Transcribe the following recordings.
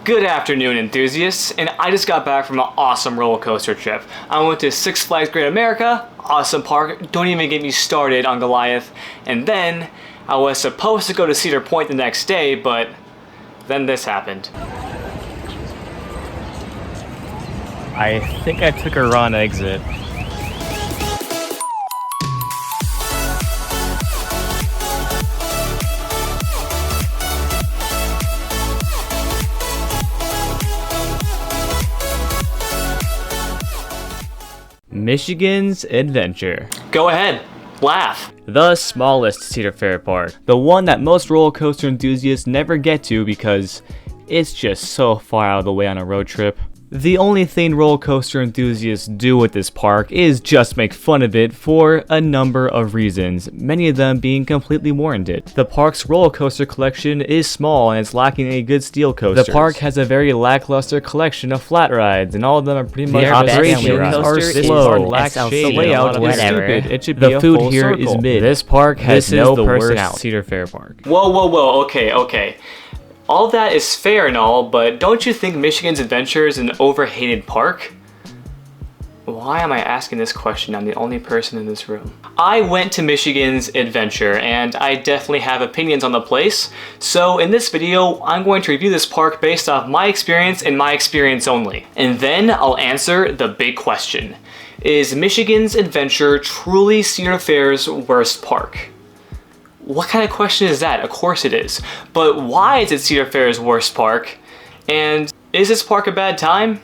Good afternoon, enthusiasts, and I just got back from an awesome roller coaster trip. I went to Six Flags Great America, awesome park, don't even get me started on Goliath, and then I was supposed to go to Cedar Point the next day, but then this happened. I think I took a wrong exit. Michigan's Adventure. Go ahead, laugh. The smallest Cedar Fair park. The one that most roller coaster enthusiasts never get to because it's just so far out of the way on a road trip. The only thing roller coaster enthusiasts do with this park is just make fun of it for a number of reasons, many of them being completely warranted. The park's roller coaster collection is small and it's lacking a good steel coasters. The park has a very lackluster collection of flat rides, and all of them are pretty much operations are slow, lacks shade, the layout is stupid. It should be the food here is mid. This park has no personality. Cedar Fair park. Whoa, okay. All that is fair and all, but don't you think Michigan's Adventure is an overhated park? Why am I asking this question? I'm the only person in this room. I went to Michigan's Adventure, and I definitely have opinions on the place. So in this video, I'm going to review this park based off my experience and my experience only. And then I'll answer the big question. Is Michigan's Adventure truly Cedar Fair's worst park? What kind of question is that? Of course it is. But why is it Cedar Fair's worst park? And is this park a bad time?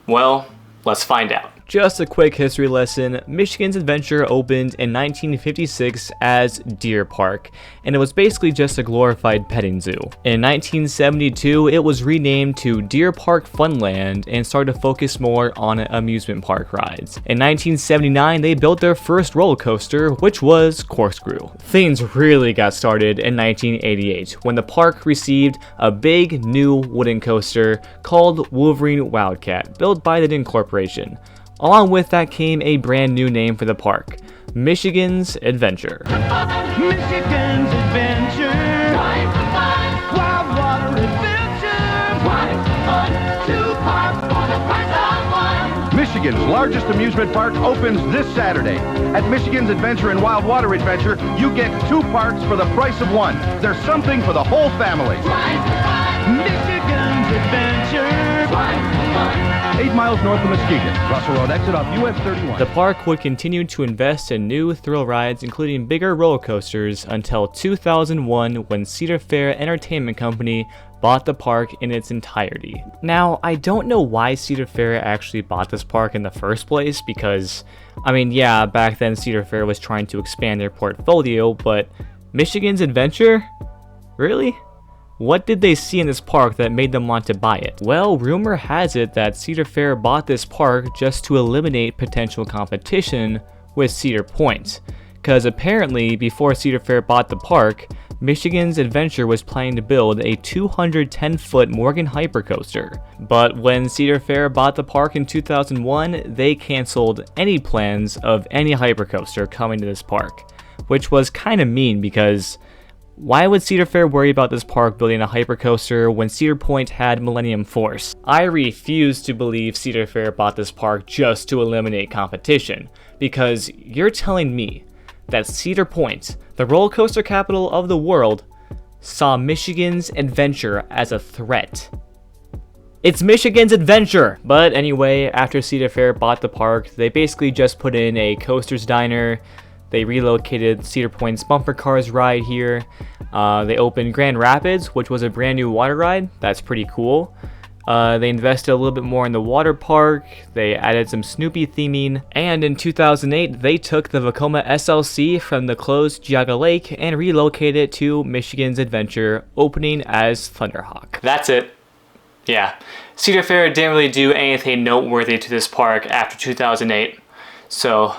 Well, let's find out. Just a quick history lesson, Michigan's Adventure opened in 1956 as Deer Park, and it was basically just a glorified petting zoo. In 1972, it was renamed to Deer Park Funland and started to focus more on amusement park rides. In 1979, they built their first roller coaster, which was Corkscrew. Things really got started in 1988, when the park received a big new wooden coaster called Wolverine Wildcat, built by the Din Corporation. Along with that came a brand new name for the park, Michigan's Adventure. Michigan's Adventure. Wild water adventure. Two parks for the price of one. Michigan's largest amusement park opens this Saturday. At Michigan's Adventure and Wild Water Adventure, you get two parks for the price of one. There's something for the whole family. Michigan's Adventure. 8 miles north of Muskegon, Russell Road exit off US 31. The park would continue to invest in new thrill rides, including bigger roller coasters, until 2001 when Cedar Fair Entertainment Company bought the park in its entirety. Now, I don't know why Cedar Fair actually bought this park in the first place, because, I mean, yeah, back then Cedar Fair was trying to expand their portfolio, but Michigan's Adventure? Really? What did they see in this park that made them want to buy it? Well, rumor has it that Cedar Fair bought this park just to eliminate potential competition with Cedar Point. Because apparently, before Cedar Fair bought the park, Michigan's Adventure was planning to build a 210-foot Morgan Hypercoaster. But when Cedar Fair bought the park in 2001, they canceled any plans of any hypercoaster coming to this park. Which was kind of mean because why would Cedar Fair worry about this park building a hypercoaster when Cedar Point had Millennium Force? I refuse to believe Cedar Fair bought this park just to eliminate competition, because you're telling me that Cedar Point, the roller coaster capital of the world, saw Michigan's Adventure as a threat. It's Michigan's Adventure! But anyway, after Cedar Fair bought the park, they basically just put in a Coaster's Diner. They relocated Cedar Point's bumper cars ride here. They opened Grand Rapids, which was a brand new water ride. That's pretty cool. They invested a little bit more in the water park. They added some Snoopy theming. And in 2008, they took the Vekoma SLC from the closed Geauga Lake and relocated it to Michigan's Adventure, opening as Thunderhawk. That's it. Yeah. Cedar Fair didn't really do anything noteworthy to this park after 2008. So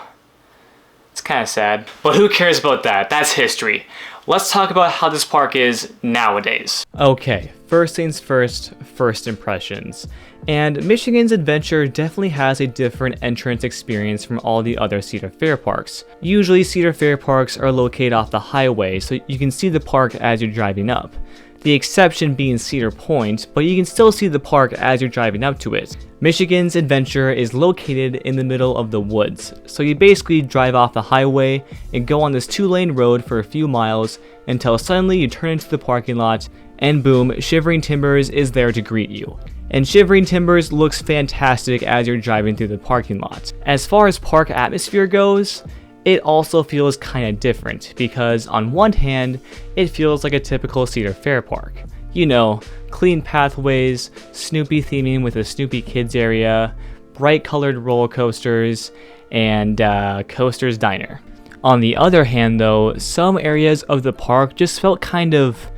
it's kind of sad. But who cares about that? That's history. Let's talk about how this park is nowadays. Okay, first things first, first impressions. And Michigan's Adventure definitely has a different entrance experience from all the other Cedar Fair parks. Usually Cedar Fair parks are located off the highway, so you can see the park as you're driving up. the exception being Cedar Point, but you can still see the park as you're driving up to it. Michigan's Adventure is located in the middle of the woods, so you basically drive off the highway and go on this 2-lane road for a few miles until suddenly you turn into the parking lot and boom, Shivering Timbers is there to greet you. And Shivering Timbers looks fantastic as you're driving through the parking lot. As far as park atmosphere goes, it also feels kinda different because on one hand, it feels like a typical Cedar Fair park. You know, clean pathways, Snoopy theming with a Snoopy Kids area, bright colored roller coasters, and Coaster's Diner. On the other hand though, some areas of the park just felt kind of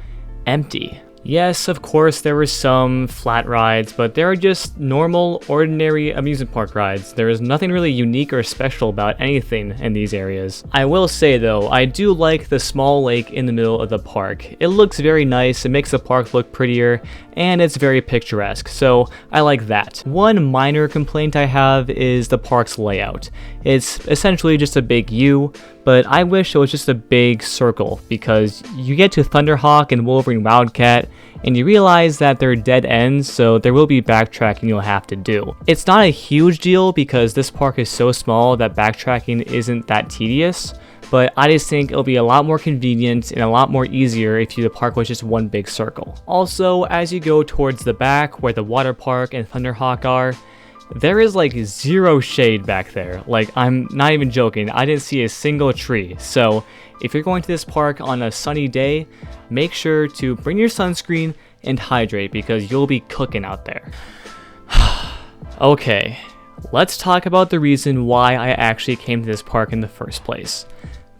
empty. Yes, of course, there were some flat rides, but they are just normal, ordinary amusement park rides. There is nothing really unique or special about anything in these areas. I will say though, I do like the small lake in the middle of the park. It looks very nice, it makes the park look prettier, and it's very picturesque, so I like that. One minor complaint I have is the park's layout. It's essentially just a big U, but I wish it was just a big circle because you get to Thunderhawk and Wolverine Wildcat and you realize that they're dead ends, so there will be backtracking you'll have to do. It's not a huge deal because this park is so small that backtracking isn't that tedious, but I just think it'll be a lot more convenient and a lot more easier if the park was just one big circle. Also, as you go towards the back where the water park and Thunderhawk are, there is like zero shade back there. Like, I'm not even joking, I didn't see a single tree. So if you're going to this park on a sunny day, make sure to bring your sunscreen and hydrate because you'll be cooking out there. Okay, let's talk about the reason why I actually came to this park in the first place.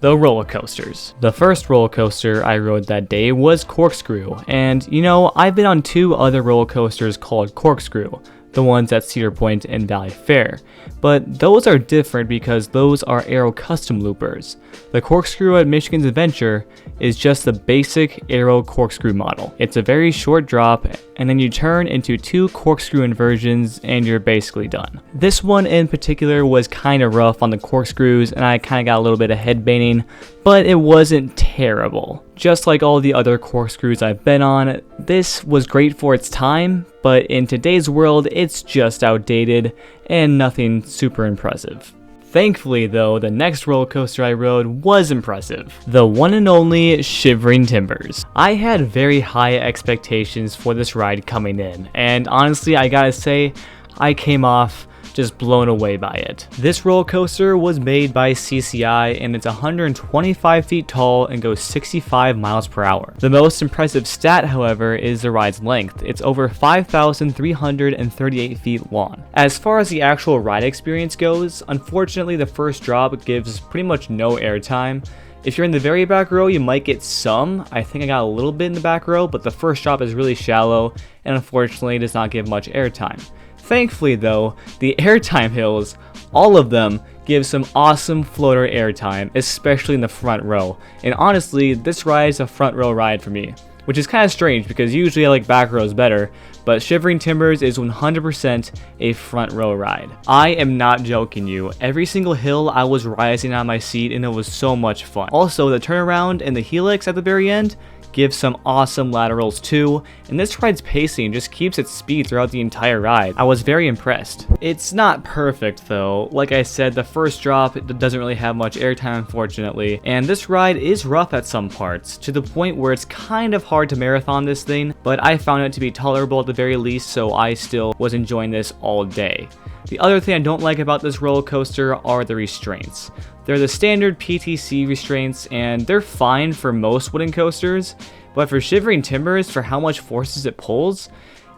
The roller coasters. The first roller coaster I rode that day was Corkscrew, and you know, I've been on 2 other roller coasters called Corkscrew, the ones at Cedar Point and Valley Fair, but those are different because those are Aero custom loopers. The Corkscrew at Michigan's Adventure is just the basic Aero corkscrew model. It's a very short drop, and then you turn into 2 corkscrew inversions and you're basically done. This one in particular was kind of rough on the corkscrews and I kind of got a little bit of headbanging, but it wasn't terrible. Just like all the other corkscrews I've been on, this was great for its time, but in today's world it's just outdated and nothing super impressive. Thankfully though, the next roller coaster I rode was impressive. The one and only Shivering Timbers. I had very high expectations for this ride coming in, and honestly I gotta say, I came off just blown away by it. This roller coaster was made by CCI and it's 125 feet tall and goes 65 miles per hour. The most impressive stat, however, is the ride's length. It's over 5,338 feet long. As far as the actual ride experience goes, unfortunately the first drop gives pretty much no airtime. If you're in the very back row, you might get some. I think I got a little bit in the back row, but the first drop is really shallow and unfortunately does not give much airtime. Thankfully though, the airtime hills, all of them, give some awesome floater airtime, especially in the front row. And honestly, this ride is a front row ride for me, which is kind of strange because usually I like back rows better, but Shivering Timbers is 100% a front row ride. I am not joking you, every single hill I was rising on my seat and it was so much fun. Also, the turnaround and the helix at the very end gives some awesome laterals too, and this ride's pacing just keeps its speed throughout the entire ride. I was very impressed. It's not perfect though. Like I said, the first drop doesn't really have much airtime unfortunately, and this ride is rough at some parts, to the point where it's kind of hard to marathon this thing, but I found it to be tolerable at the very least, so I still was enjoying this all day. The other thing I don't like about this roller coaster are the restraints. They're the standard PTC restraints and they're fine for most wooden coasters, but for Shivering Timbers, for how much forces it pulls,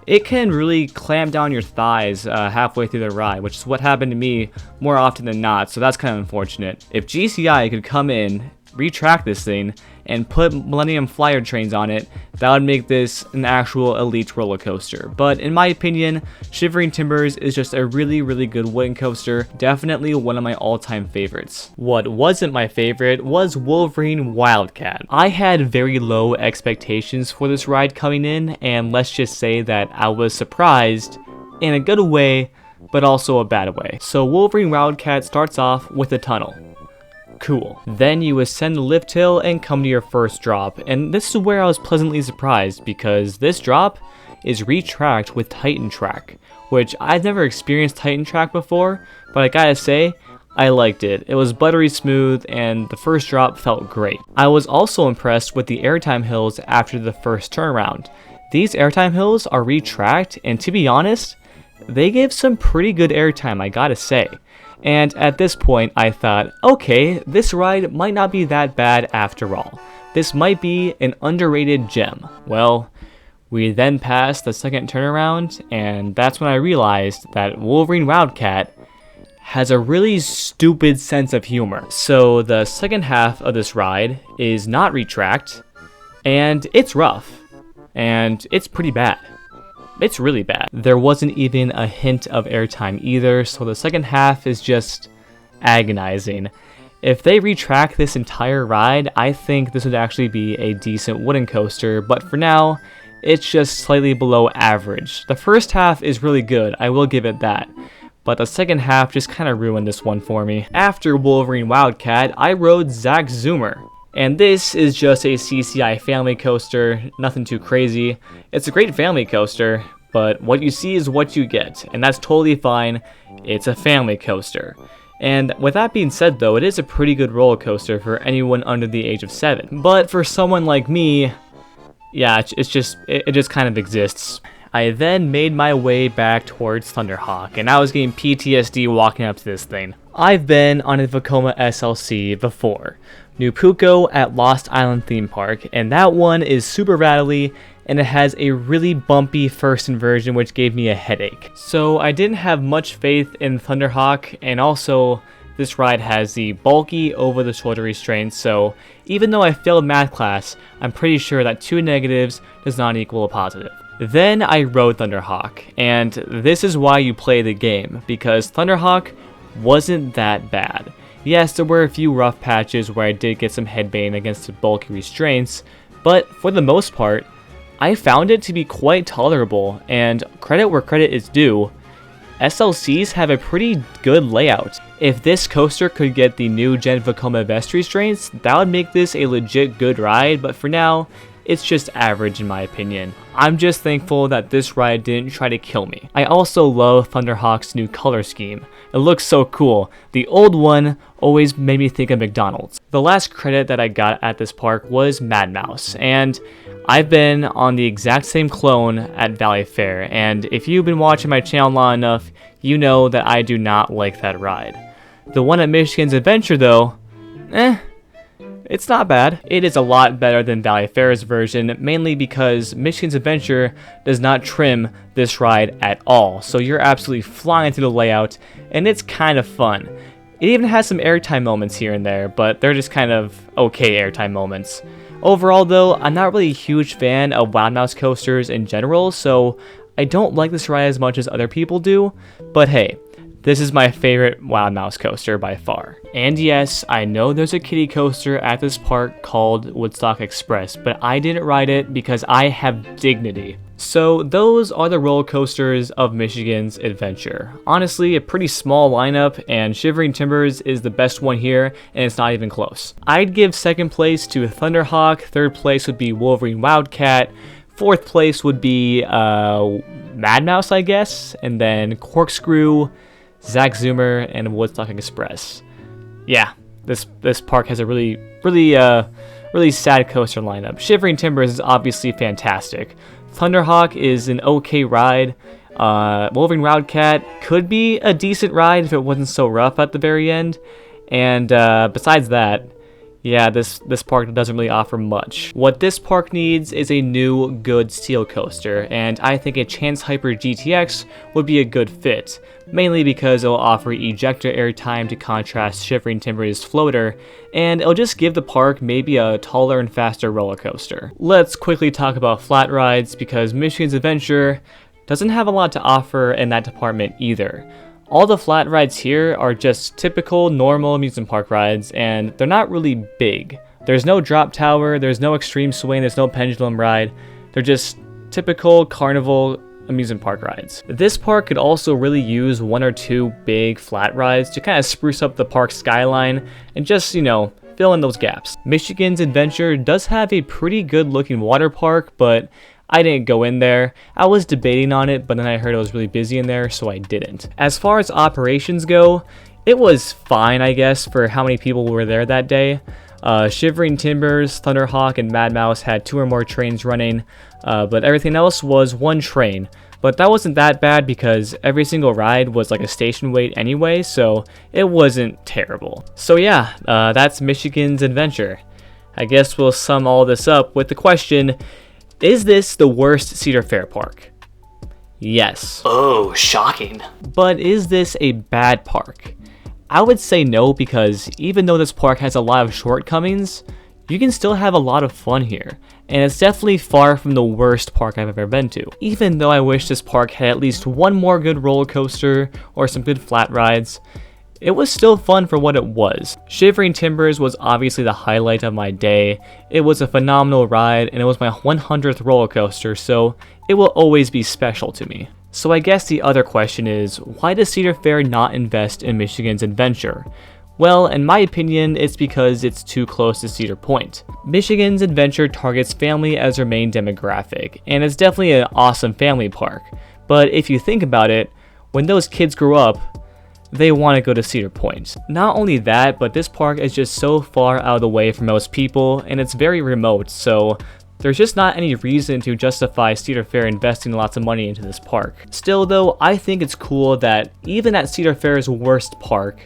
it can really clamp down your thighs halfway through the ride, which is what happened to me more often than not, so that's kind of unfortunate. If GCI could come in, retract this thing, and put Millennium Flyer trains on it, that would make this an actual elite roller coaster. But in my opinion, Shivering Timbers is just a really good wooden coaster, definitely one of my all-time favorites. What wasn't my favorite was Wolverine Wildcat. I had very low expectations for this ride coming in, and let's just say that I was surprised in a good way, but also a bad way. So Wolverine Wildcat starts off with a tunnel. cool. Then you ascend the lift hill and come to your first drop, and this is where I was pleasantly surprised because this drop is retracked with Titan Track, which I've never experienced Titan Track before, but I gotta say, I liked it. It was buttery smooth and the first drop felt great. I was also impressed with the airtime hills after the first turnaround. These airtime hills are retracked, and to be honest, they give some pretty good airtime, I gotta say. And at this point I thought, okay, this ride might not be that bad after all. This might be an underrated gem. Well, we then passed the second turnaround, and that's when I realized that Wolverine Wildcat has a really stupid sense of humor. So the second half of this ride is not retracked, and it's rough, and it's pretty bad. It's really bad. There wasn't even a hint of airtime either, so the second half is just agonizing. If they retrack this entire ride, I think this would actually be a decent wooden coaster, but for now, it's just slightly below average. The first half is really good, I will give it that, but the second half just kind of ruined this one for me. After Wolverine Wildcat, I rode Zack Zoomer. And this is just a CCI family coaster, nothing too crazy. It's a great family coaster, but what you see is what you get, and that's totally fine. It's a family coaster. And with that being said though, it is a pretty good roller coaster for anyone under the age of 7. But for someone like me, yeah, it just kind of exists. I then made my way back towards Thunderhawk, and I was getting PTSD walking up to this thing. I've been on a Vekoma SLC before, New Puko at Lost Island Theme Park, and that one is super rattly, and it has a really bumpy first inversion which gave me a headache. So I didn't have much faith in Thunderhawk, and also this ride has the bulky over-the-shoulder restraints, so even though I failed math class, I'm pretty sure that 2 negatives does not equal a positive. Then I rode Thunderhawk, and this is why you play the game, because Thunderhawk wasn't that bad. Yes, there were a few rough patches where I did get some headbang against the bulky restraints, but for the most part, I found it to be quite tolerable, and credit where credit is due, SLCs have a pretty good layout. If this coaster could get the new Gen Vekoma Vest restraints, that would make this a legit good ride, but for now, it's just average in my opinion. I'm just thankful that this ride didn't try to kill me. I also love Thunderhawk's new color scheme. It looks so cool. The old one always made me think of McDonald's. The last credit that I got at this park was Mad Mouse, and I've been on the exact same clone at Valley Fair, and if you've been watching my channel long enough, you know that I do not like that ride. The one at Michigan's Adventure though, it's not bad. It is a lot better than Valley Fair's version, mainly because Michigan's Adventure does not trim this ride at all, so you're absolutely flying through the layout, and it's kind of fun. It even has some airtime moments here and there, but they're just kind of okay airtime moments. Overall though, I'm not really a huge fan of Wild Mouse coasters in general, so I don't like this ride as much as other people do, but hey, this is my favorite Wild Mouse coaster by far. And yes, I know there's a kiddie coaster at this park called Woodstock Express, but I didn't ride it because I have dignity. So those are the roller coasters of Michigan's Adventure. Honestly, a pretty small lineup, and Shivering Timbers is the best one here, and it's not even close. I'd give second place to Thunderhawk, third place would be Wolverine Wildcat, fourth place would be Mad Mouse, I guess, and then Corkscrew, Zack Zoomer, and Woodstock Express. Yeah, this park has a really sad coaster lineup. Shivering Timbers is obviously fantastic. Thunderhawk is an okay ride. Wolverine Wildcat could be a decent ride if it wasn't so rough at the very end. And besides that, yeah, this park doesn't really offer much. What this park needs is a new good steel coaster, and I think a Chance Hyper GTX would be a good fit, mainly because it will offer ejector airtime to contrast Shivering Timbers' floater, and it'll just give the park maybe a taller and faster roller coaster. Let's quickly talk about flat rides, because Michigan's Adventure doesn't have a lot to offer in that department either. All the flat rides here are just typical normal amusement park rides, and they're not really big. There's no drop tower, there's no extreme swing, there's no pendulum ride. They're just typical carnival amusement park rides. This park could also really use 1 or 2 big flat rides to kind of spruce up the park skyline and just, fill in those gaps. Michigan's Adventure does have a pretty good looking water park, but I didn't go in there. I was debating on it, but then I heard it was really busy in there, so I didn't. As far as operations go, it was fine, I guess, for how many people were there that day. Shivering Timbers, Thunderhawk, and Mad Mouse had 2 or more trains running, but everything else was 1 train. But that wasn't that bad because every single ride was like a station wait anyway, so it wasn't terrible. So yeah, that's Michigan's Adventure. I guess we'll sum all this up with the question, is this the worst Cedar Fair park? Yes. Oh, shocking. But is this a bad park? I would say no, because even though this park has a lot of shortcomings, you can still have a lot of fun here, and it's definitely far from the worst park I've ever been to. Even though I wish this park had at least 1 more good roller coaster or some good flat rides, it was still fun for what it was. Shivering Timbers was obviously the highlight of my day. It was a phenomenal ride, and it was my 100th roller coaster, so it will always be special to me. So I guess the other question is, why does Cedar Fair not invest in Michigan's Adventure? Well, in my opinion, it's because it's too close to Cedar Point. Michigan's Adventure targets family as their main demographic, and it's definitely an awesome family park. But if you think about it, when those kids grow up, they want to go to Cedar Point. Not only that, but this park is just so far out of the way for most people, and it's very remote, so there's just not any reason to justify Cedar Fair investing lots of money into this park. Still though, I think it's cool that even at Cedar Fair's worst park,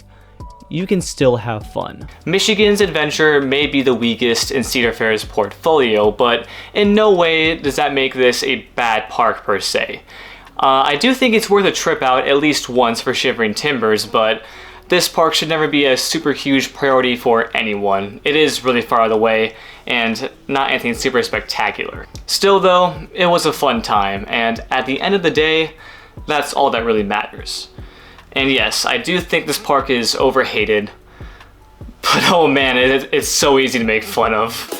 you can still have fun. Michigan's Adventure may be the weakest in Cedar Fair's portfolio, but in no way does that make this a bad park per se. I do think it's worth a trip out at least once for Shivering Timbers, but this park should never be a super huge priority for anyone. It is really far out of the way, and not anything super spectacular. Still though, it was a fun time, and at the end of the day, that's all that really matters. And yes, I do think this park is overhated, but oh man, it's so easy to make fun of.